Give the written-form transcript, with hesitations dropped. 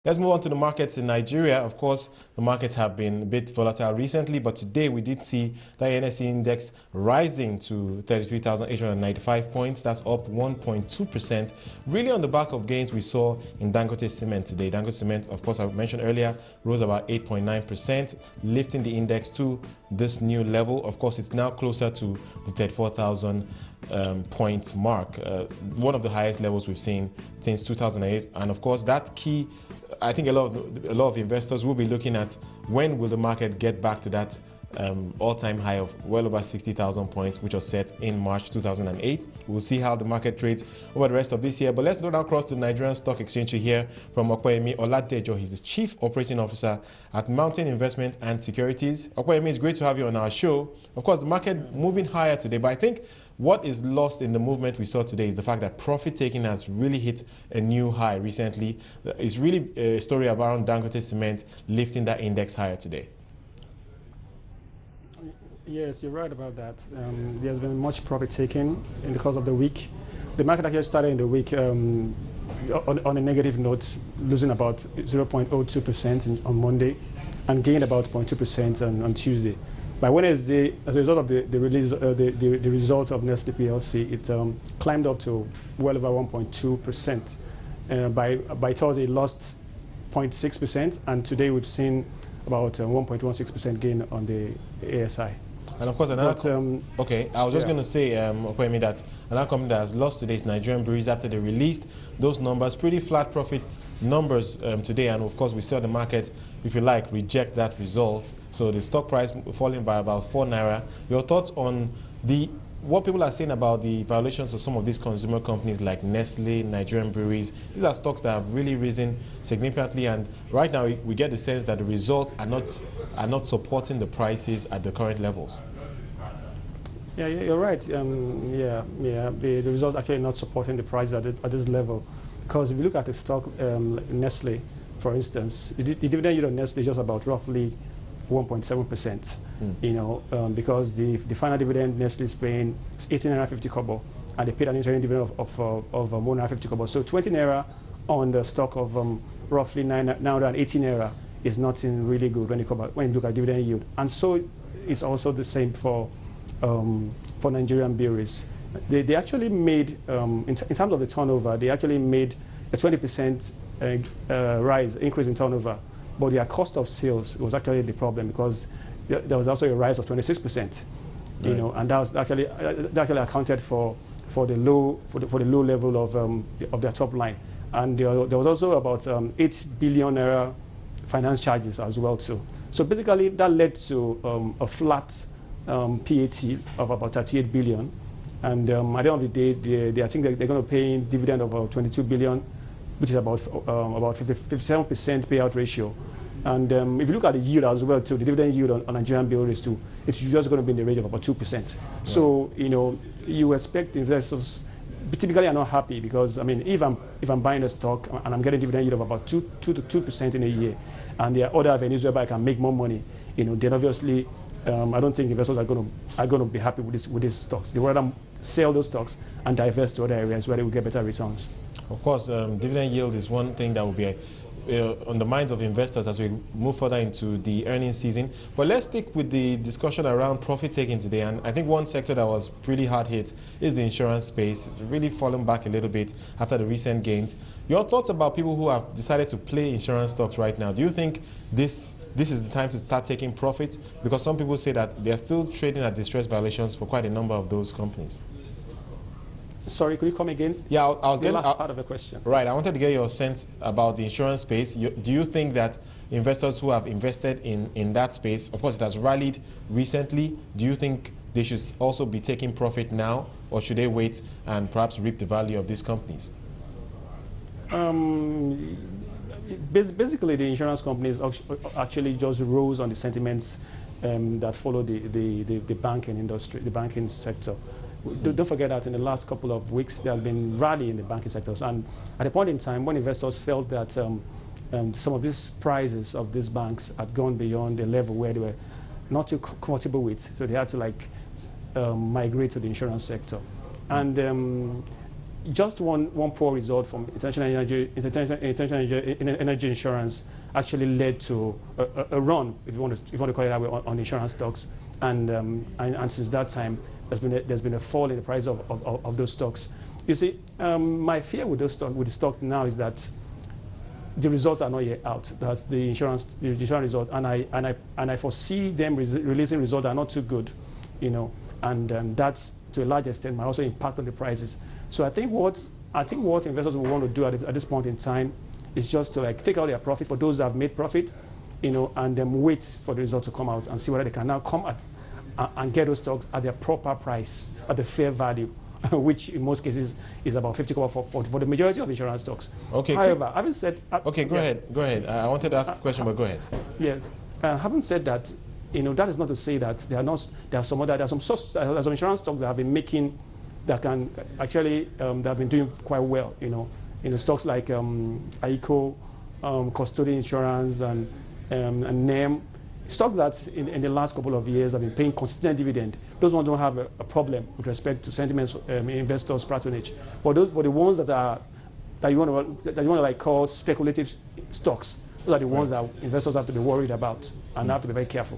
Let's move on to the markets in Nigeria. Of course, the markets have been a bit volatile recently, but today we did see the NSE index rising to 33,895 points. That's up 1.2%, really on the back of gains we saw in Dangote Cement today. Dangote Cement, of course, I mentioned earlier, rose about 8.9%, lifting the index to this new level. Of course, it's now closer to the 34,000 points mark, one of the highest levels we've seen since 2008. And of course, that key, I think a lot of investors will be looking at when will the market get back to that all-time high of well over 60,000 points, which was set in March 2008. We'll see how the market trades over the rest of this year. But let's now cross to the Nigerian Stock Exchange to hear from Opeyemi Oladejo. He's the Chief Operating Officer at Mountain Investment and Securities. Opeyemi, it's great to have you on our show. Of course, the market moving higher today, but I think what is lost in the movement we saw today is the fact that profit taking has really hit a new high recently. It's really a story around Dangote Cement lifting that index higher today. Yes, you're right about that. There's been much profit taking in the course of the week. The market actually started in the week on a negative note, losing about 0.02% on Monday and gained about 0.2% on Tuesday. By Wednesday, as a result of the result of Nestle PLC, it climbed up to well over 1.2%. By Thursday, it lost 0.6%, and today we've seen about 1.16% gain on the ASI. And of course, another okay, I was just going to say, Opeyemi, that another company that has lost today is Nigerian Breweries after they released those numbers, pretty flat profit numbers today. And of course, we saw the market, if you like, reject that result. So the stock price falling by about 4 naira. Your thoughts on what people are saying about the valuations of some of these consumer companies like Nestle, Nigerian Breweries? These are stocks that have really risen significantly, and right now we get the sense that the results are not supporting the prices at the current levels. Yeah, you're right. The results actually not supporting the price at this level, because if you look at the stock, Nestle, for instance, the dividend yield on Nestle is just about roughly 1.7%. You know, because the final dividend Nestle is paying is 18.50 kobo, and they paid an interim dividend of 1.50 kobo. So 20 naira on the stock of roughly 918 naira is nothing really good when you look at dividend yield. And so it's also the same for Nigerian breweries. They actually made, in terms of the turnover, they actually made a 20% increase in turnover, but their cost of sales was actually the problem, because there was also a rise of 26%. You know, and that actually accounted for the low level of their top line. And there was also about 8 billion naira finance charges as well too. So basically that led to a flat PAT of about 38 billion. And at the end of the day, I think they're going to pay dividend of 22 billion, which is about 57% payout ratio. And if you look at the yield as well too, the dividend yield on Nigerian breweries too, it's just going to be in the range of about 2%. Right. So you know, you expect investors typically are not happy, because I mean, if I'm buying a stock and I'm getting dividend yield of about 2% in a year, and there are other avenues whereby I can make more money, you know, then obviously I don't think investors are going to be happy with these stocks. They rather sell those stocks and divest to other areas where they will get better returns. Of course, dividend yield is one thing that will be on the minds of investors as we move further into the earnings season. But let's stick with the discussion around profit taking today. And I think one sector that was pretty hard hit is the insurance space. It's really fallen back a little bit after the recent gains. Your thoughts about people who have decided to play insurance stocks right now? Do you think this is the time to start taking profits? Because some people say that they're still trading at distress valuations for quite a number of those companies. Sorry, could you come again? Yeah, I was getting the last part of the question. Right, I wanted to get your sense about the insurance space. Do you think that investors who have invested in that space, of course it has rallied recently, do you think they should also be taking profit now, or should they wait and perhaps reap the value of these companies? Basically, the insurance companies actually just rose on the sentiments that follow the banking industry, the banking sector. Don't forget that in the last couple of weeks there has been rally in the banking sectors, and at a point in time when investors felt that some of these prices of these banks had gone beyond the level where they were not too comfortable with, so they had to like migrate to the insurance sector. And just one poor result from international energy insurance actually led to a run, if you want to call it that way, on insurance stocks, and since that time there's been a fall in the price of those stocks. You see, my fear with the stock now is that the results are not yet out. That's the insurance result, and I foresee them releasing results that are not too good, you know, and that's to a large extent might also impact on the prices. So I think what investors will want to do at this point in time is just to like take out their profit for those that have made profit, you know, and then wait for the result to come out and see whether they can now come at and get those stocks at their proper price, at the fair value, which in most cases is about 50 for the majority of insurance stocks. Okay. However, having said okay, go ahead. I wanted to ask a question, but go ahead. Yes. Having said that, you know, that is not to say that there are some insurance stocks that have been making, that can actually that have been doing quite well. You know, stocks like AICO, Custodian Insurance, and NEM, stocks that in the last couple of years have been paying consistent dividend. Those ones don't have a problem with respect to sentiments, investors' patronage. But the ones that you want to like call speculative stocks, those are the ones that investors have to be worried about and have to be very careful.